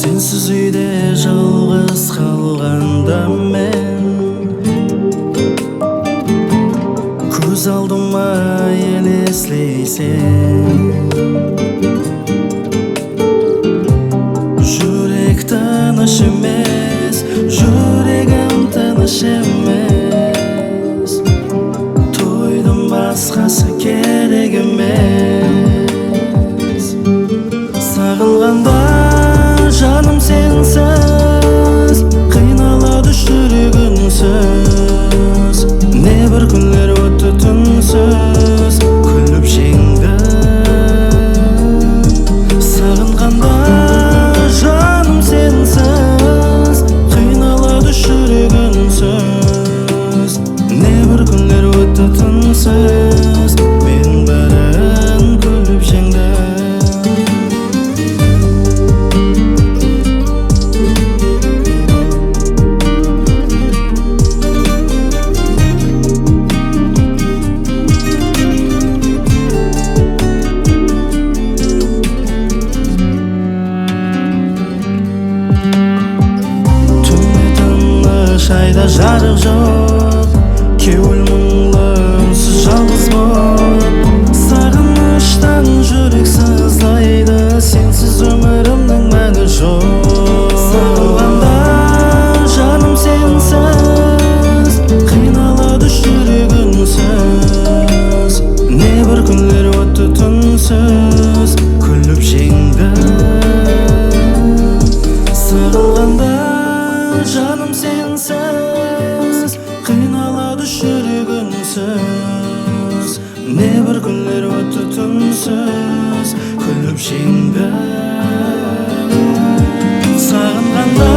Sensiz uyde жалғыз қалғанда мен көз алдыма елестейсің. Жүрек тыныш емес, жүрегім тыныш емес. Тойдың басқасы керек емес. Сағынғанда жаным сенсіз, қиналады жүрегінсіз. Не бір күндер өтті түнсіз, күліп жеңдім. Сағынғанда жаным сенсіз, қиналады жүрегінсіз. Не бір күндер өтті түнсіз, мен бәрін күліп жеңдім. Айда жарық жоқ, кеуіл мұңлы үнсіз жалғыз боп. Сағыныштан жүрек сыздайды, сенсіз өмірімнің мәні жоқ. Сағынғанда жаным сенсіз, қиналады жүрегінсіз. Не бір күндер өтті түнсіз, күліп жеңдім. Сағынғанда жаным сенсіз, қиналады жүрегінсіз. Не бір күндер өтті түнсіз, күліп жеңдім. Сағынғанда